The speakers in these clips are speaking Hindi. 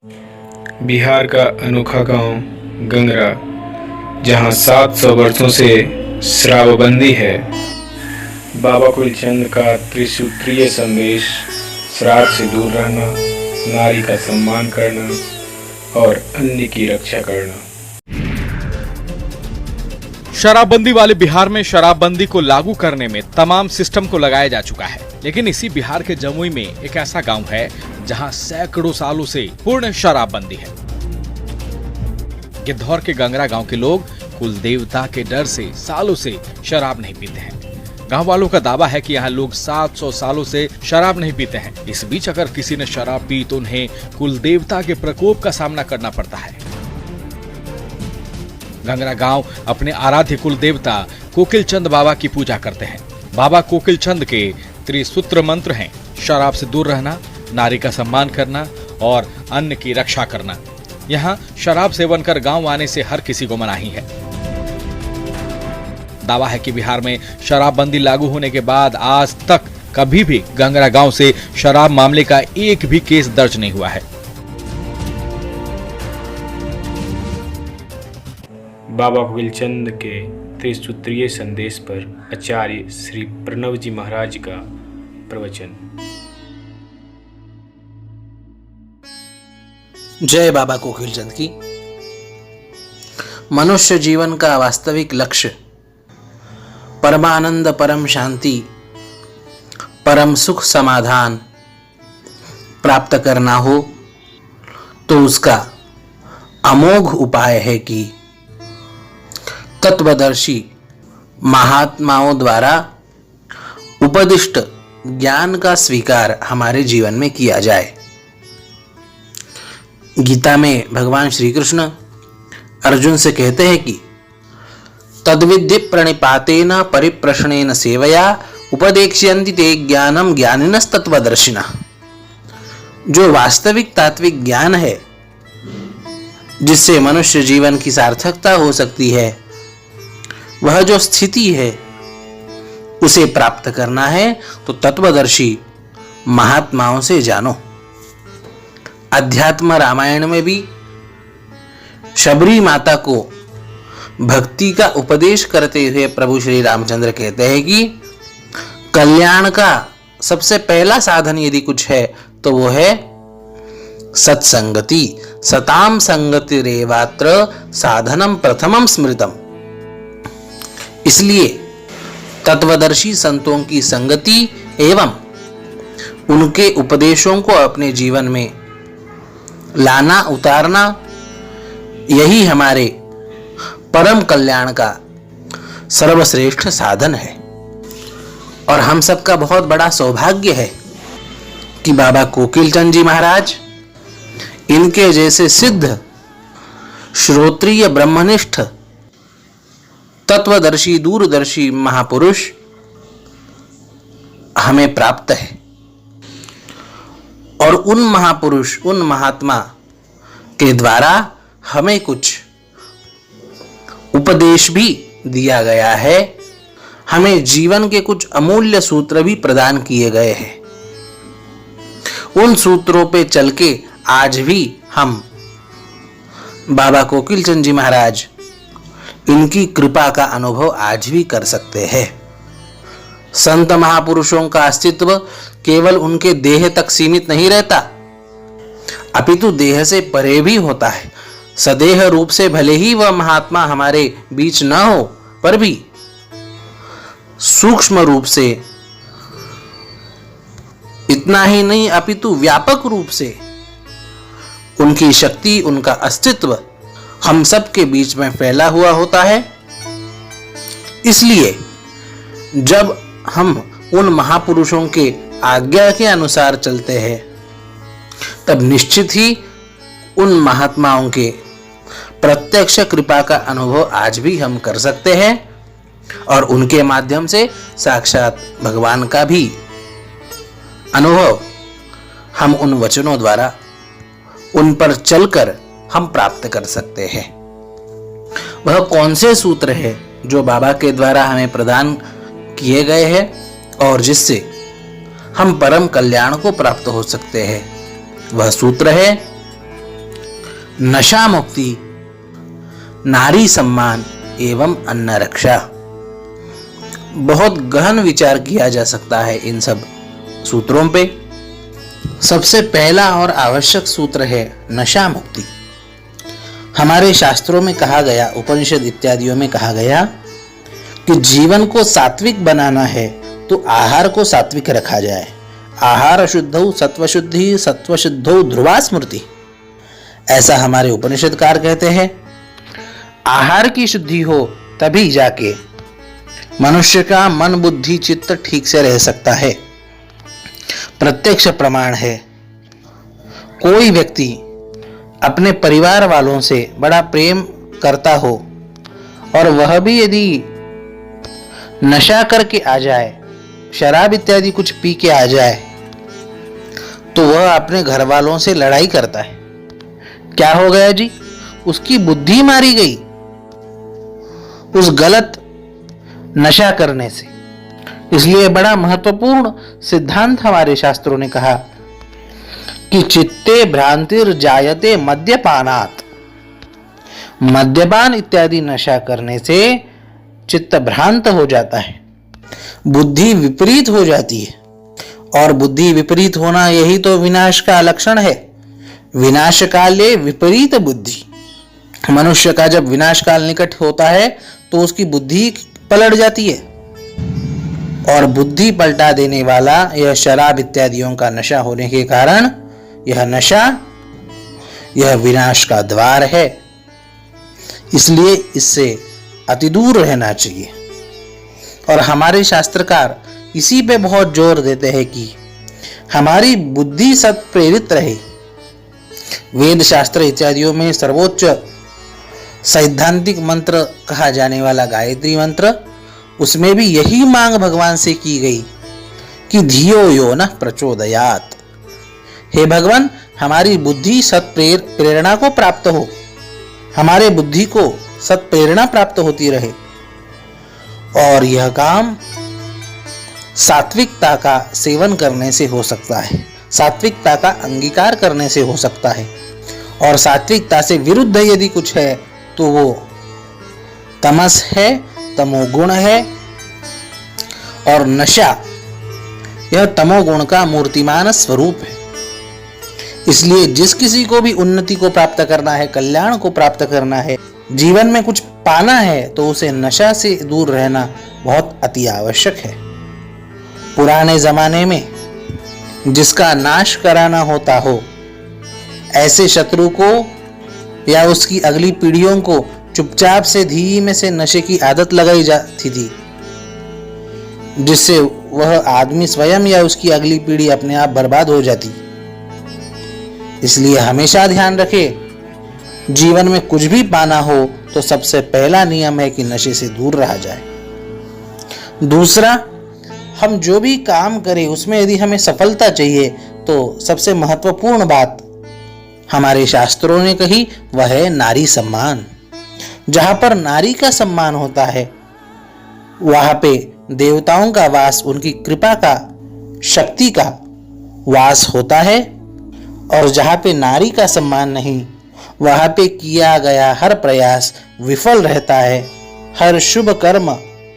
बिहार का अनोखा गांव गंगरा, जहां 700 वर्षों से शराबबंदी है। बाबा कुलचंद का त्रिसूत्रीय संदेश, श्राद्ध से दूर रहना, नारी का सम्मान करना और अन्य की रक्षा करना। शराबबंदी वाले बिहार में शराबबंदी को लागू करने में तमाम सिस्टम को लगाया जा चुका है, लेकिन इसी बिहार के जमुई में एक ऐसा गांव है जहां सैकड़ों सालों से पूर्ण शराबबंदी है। गिद्धौर के गंगरा गांव के लोग कुल देवता के डर से सालों से शराब नहीं पीते हैं। गांव वालों का दावा है कि यहाँ लोग 700 सालों से शराब नहीं पीते हैं। इस बीच अगर किसी ने शराब पी तो उन्हें कुल देवता के प्रकोप का सामना करना पड़ता है। गंगरा गांव अपने आराध्य कुल देवता कोकिलचंद बाबा की पूजा करते हैं। बाबा कोकिलचंद के त्रिसूत्र मंत्र हैं: शराब से दूर रहना, नारी का सम्मान करना और अन्न की रक्षा करना। यहाँ शराब सेवन कर गांव आने से हर किसी को मनाही है। दावा है कि बिहार में शराबबंदी लागू होने के बाद आज तक कभी भी गंगरा गांव से शराब मामले का एक भी केस दर्ज नहीं हुआ है। बाबा कोकिलचंद के त्रिसूत्रीय संदेश पर आचार्य श्री प्रणव जी महाराज का प्रवचन। जय बाबा कोकिलचंद की। मनुष्य जीवन का वास्तविक लक्ष्य परमानंद, परम शांति, परम सुख, समाधान प्राप्त करना हो तो उसका अमोघ उपाय है कि तत्वदर्शी महात्माओं द्वारा उपदिष्ट ज्ञान का स्वीकार हमारे जीवन में किया जाए। गीता में भगवान श्री कृष्ण अर्जुन से कहते हैं कि तद्विद्य प्रणिपातेन परिप्रश्नेन सेवया उपदेक्ष्यन्ति ते ज्ञानम ज्ञानिनस्तत्वदर्शिनः। जो वास्तविक तात्विक ज्ञान है, जिससे मनुष्य जीवन की सार्थकता हो सकती है, वह जो स्थिति है उसे प्राप्त करना है तो तत्वदर्शी महात्माओं से जानो। अध्यात्म रामायण में भी शबरी माता को भक्ति का उपदेश करते हुए प्रभु श्री रामचंद्र कहते हैं कि कल्याण का सबसे पहला साधन यदि कुछ है तो वो है सत्संगति। सताम संगतिरेवात्र साधनम प्रथमम स्मृतम। इसलिए तत्वदर्शी संतों की संगति एवं उनके उपदेशों को अपने जीवन में लाना, उतारना, यही हमारे परम कल्याण का सर्वश्रेष्ठ साधन है। और हम सबका बहुत बड़ा सौभाग्य है कि बाबा कोकिलचंद जी महाराज, इनके जैसे सिद्ध, श्रोत्रिय, ब्रह्मनिष्ठ, तत्वदर्शी, दूरदर्शी महापुरुष हमें प्राप्त है। और उन महापुरुष, उन महात्मा के द्वारा हमें कुछ उपदेश भी दिया गया है। हमें जीवन के कुछ अमूल्य सूत्र भी प्रदान किए गए हैं। उन सूत्रों पे चल के आज भी हम बाबा कोकिलचंद जी महाराज, इनकी कृपा का अनुभव आज भी कर सकते हैं। संत महापुरुषों का अस्तित्व केवल उनके देह तक सीमित नहीं रहता, अपितु देह से परे भी होता है। सदेह रूप से भले ही वह महात्मा हमारे बीच न हो, पर भी सूक्ष्म रूप से, इतना ही नहीं अपितु व्यापक रूप से उनकी शक्ति, उनका अस्तित्व हम सब के बीच में फैला हुआ होता है। इसलिए जब हम उन महापुरुषों के आज्ञा के अनुसार चलते हैं, तब निश्चित ही उन महात्माओं के प्रत्यक्ष कृपा का अनुभव आज भी हम कर सकते हैं। और उनके माध्यम से साक्षात भगवान का भी अनुभव हम उन वचनों द्वारा, उन पर चलकर हम प्राप्त कर सकते हैं। वह कौन से सूत्र है जो बाबा के द्वारा हमें प्रदान किए गए हैं और जिससे हम परम कल्याण को प्राप्त हो सकते हैं? वह सूत्र है नशा मुक्ति, नारी सम्मान एवं अन्न रक्षा। बहुत गहन विचार किया जा सकता है इन सब सूत्रों पे। सबसे पहला और आवश्यक सूत्र है नशा मुक्ति। हमारे शास्त्रों में कहा गया, उपनिषद इत्यादियों में कहा गया कि जीवन को सात्विक बनाना है तो आहार को सात्विक रखा जाए। आहार शुद्धौ सत्वशुद्धि, सत्वशुद्धौ ध्रुवा स्मृति, ऐसा हमारे उपनिषदकार कहते हैं। आहार की शुद्धि हो तभी जाके मनुष्य का मन बुद्धि चित्त ठीक से रह सकता है। प्रत्यक्ष प्रमाण है, कोई व्यक्ति अपने परिवार वालों से बड़ा प्रेम करता हो और वह भी यदि नशा करके आ जाए, शराब इत्यादि कुछ पी के आ जाए, तो वह अपने घर वालों से लड़ाई करता है। क्या हो गया जी? उसकी बुद्धि मारी गई उस गलत नशा करने से। इसलिए बड़ा महत्वपूर्ण सिद्धांत हमारे शास्त्रों ने कहा कि चित्ते भ्रांतिर जायते मद्यपानात्। मद्यपान इत्यादि नशा करने से चित्त भ्रांत हो जाता है, बुद्धि विपरीत हो जाती है। और बुद्धि विपरीत होना यही तो विनाश का लक्षण है। विनाश काले विपरीत बुद्धि। मनुष्य का जब विनाश काल निकट होता है तो उसकी बुद्धि पलट जाती है, और बुद्धि पलटा देने वाला यह शराब इत्यादियों का नशा होने के कारण यह नशा, यह विनाश का द्वार है। इसलिए इससे अति दूर रहना चाहिए। और हमारे शास्त्रकार इसी पे बहुत जोर देते हैं कि हमारी बुद्धि सत प्रेरित रहे। वेद शास्त्र इत्यादियों में सर्वोच्च सैद्धांतिक मंत्र कहा जाने वाला गायत्री मंत्र, उसमें भी यही मांग भगवान से की गई कि धियो यो न प्रचोदयात। हे भगवान, हमारी बुद्धि सत प्रेरणा को प्राप्त हो, हमारे बुद्धि को सत प्रेरणा प्राप्त होती रहे। और यह काम सात्विकता का सेवन करने से हो सकता है, सात्विकता का अंगीकार करने से हो सकता है। और सात्विकता से विरुद्ध यदि कुछ है तो वो तमस है, तमोगुण है। और नशा यह तमोगुण का मूर्तिमान स्वरूप है। इसलिए जिस किसी को भी उन्नति को प्राप्त करना है, कल्याण को प्राप्त करना है, जीवन में कुछ पाना है, तो उसे नशा से दूर रहना बहुत अति आवश्यक है। पुराने जमाने में जिसका नाश कराना होता हो, ऐसे शत्रु को या उसकी अगली पीढ़ियों को चुपचाप से धीमे से नशे की आदत लगाई जाती थी, जिससे वह आदमी स्वयं या उसकी अगली पीढ़ी अपने आप बर्बाद हो जाती। इसलिए हमेशा ध्यान रखें, जीवन में कुछ भी पाना हो तो सबसे पहला नियम है कि नशे से दूर रहा जाए। दूसरा, हम जो भी काम करें उसमें यदि हमें सफलता चाहिए तो सबसे महत्वपूर्ण बात हमारे शास्त्रों ने कही वह है नारी सम्मान। जहां पर नारी का सम्मान होता है वहां पे देवताओं का वास, उनकी कृपा का, शक्ति का वास होता है। और जहां पे नारी का सम्मान नहीं, वहां पे किया गया हर प्रयास विफल रहता है, हर शुभ कर्म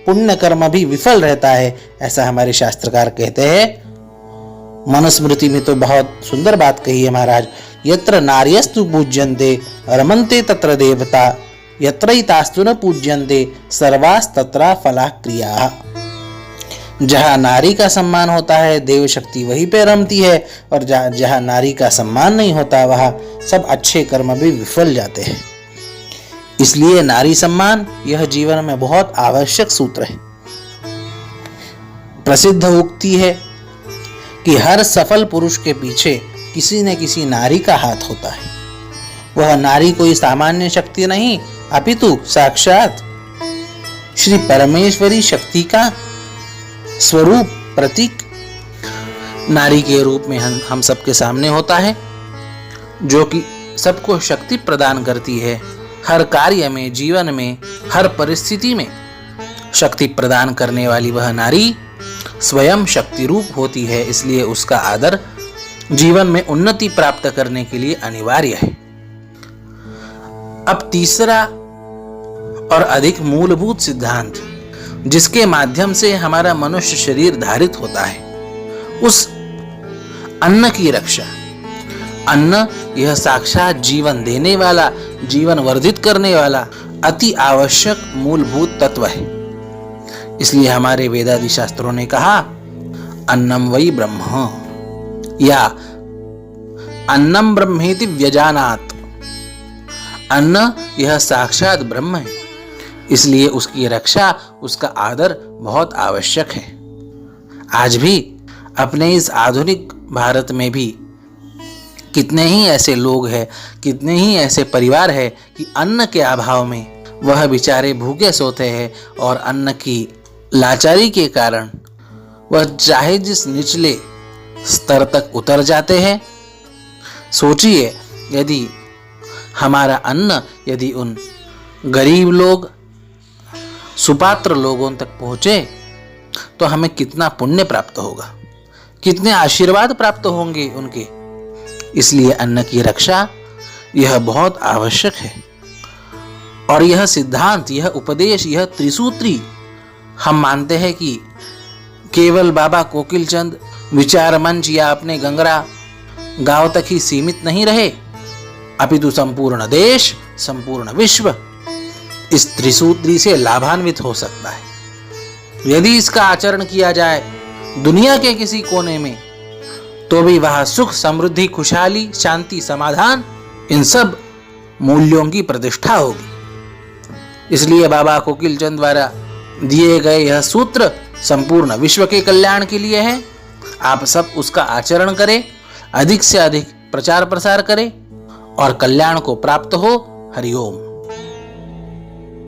पुण्य कर्म भी विफल रहता है, ऐसा हमारे शास्त्रकार कहते हैं। मनुस्मृति में तो बहुत सुंदर बात कही है महाराज, यत्र नार्यस्तु पूज्यन्ते रमन्ते तत्र देवता, यत्रैतास्तु न पूज्यन्ते सर्वास्तत्र फलाः क्रियाः। जहाँ नारी का सम्मान होता है देव शक्ति वहीं पे रमती है, और जहाँ नारी का सम्मान नहीं होता वहाँ सब अच्छे कर्म भी विफल जाते हैं। इसलिए नारी सम्मान यह जीवन में बहुत आवश्यक सूत्र है। प्रसिद्ध उक्ति है कि हर सफल पुरुष के पीछे किसी न किसी नारी का हाथ होता है। वह नारी कोई सामान्य शक्ति नहीं, अपितु साक्षात श्री परमेश्वरी शक्ति का स्वरूप, प्रतीक नारी के रूप में हम सबके सामने होता है, जो कि सबको शक्ति प्रदान करती है। हर कार्य में, जीवन में, हर परिस्थिति में शक्ति प्रदान करने वाली वह नारी स्वयं शक्ति रूप होती है। इसलिए उसका आदर जीवन में उन्नति प्राप्त करने के लिए अनिवार्य है। अब तीसरा और अधिक मूलभूत सिद्धांत जिसके माध्यम से हमारा मनुष्य शरीर धारित होता है, उस अन्न की रक्षा। अन्न यह साक्षात जीवन देने वाला, जीवन वर्धित करने वाला अति आवश्यक मूलभूत तत्व है। इसलिए हमारे वेदादि शास्त्रों ने कहा अन्नम वै ब्रह्म, या अन्नम ब्रह्मेति व्यजानात। अन्न यह साक्षात ब्रह्म है, इसलिए उसकी रक्षा, उसका आदर बहुत आवश्यक है। आज भी अपने इस आधुनिक भारत में भी कितने ही ऐसे लोग हैं, कितने ही ऐसे परिवार हैं कि अन्न के अभाव में वह बेचारे भूखे सोते हैं और अन्न की लाचारी के कारण वह चाहे जिस निचले स्तर तक उतर जाते हैं। सोचिए, यदि हमारा अन्न यदि उन गरीब लोग, सुपात्र लोगों तक पहुंचे तो हमें कितना पुण्य प्राप्त होगा, कितने आशीर्वाद प्राप्त होंगे उनके। इसलिए अन्न की रक्षा यह बहुत आवश्यक है। और यह सिद्धांत, यह उपदेश, यह त्रिसूत्री हम मानते हैं कि केवल बाबा कोकिल चंद विचार मंच या अपने गंगरा गांव तक ही सीमित नहीं रहे, अपितु संपूर्ण देश, संपूर्ण विश्व इस त्रिसूत्री से लाभान्वित हो सकता है। यदि इसका आचरण किया जाए दुनिया के किसी कोने में, तो भी वहां सुख, समृद्धि, खुशहाली, शांति, समाधान, इन सब मूल्यों की प्रतिष्ठा होगी। इसलिए बाबा कोकिल चंद द्वारा दिए गए यह सूत्र संपूर्ण विश्व के कल्याण के लिए है। आप सब उसका आचरण करें, अधिक से अधिक प्रचार प्रसार करें और कल्याण को प्राप्त हो। हरिओम।